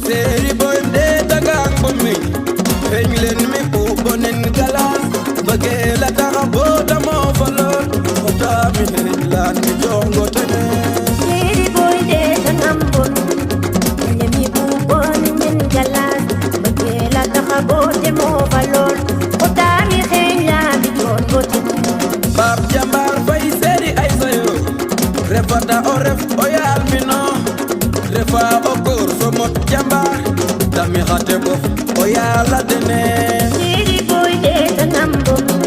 Seri boy de tagang bumi Englen mi bonen galas Bagela taga boda mo falon Ota mi lan mi jongo tene Seri boy de tagang bumi Englen mi bonen galas Bagela taga boda mo falon Ota mi lan mi jongo tene Bab jambar fay seri ay sayo Refata oref oyal mi no Refa okor somot jambar Dami khate bof oyala dene Seri boy de tagang bumi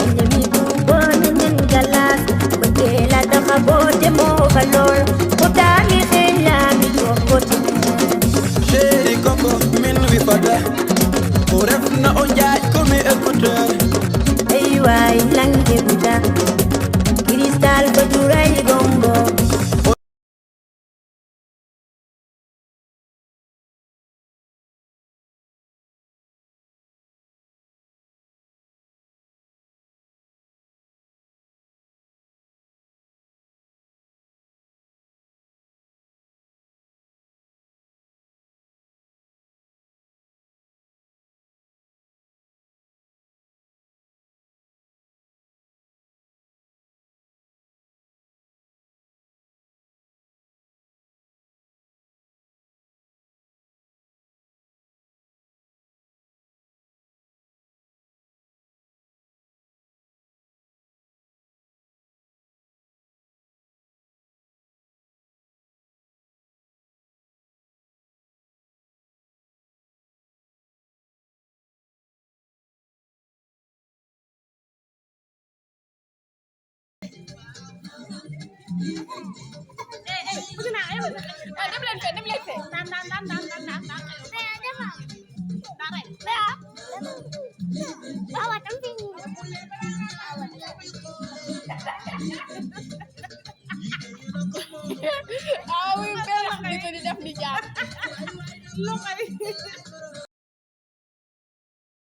Englen mi bonen galas Bagela taga boda mo falon Ota mi lan mi jongo tene Chéri koko min wi fada Oref na onjaj komi écouteur Ay way langue buta Cristal ko duray gombo Bước nào em đâm lên phải đâm đá này đây hả bawa camping Awi berak gitu di jam lu kali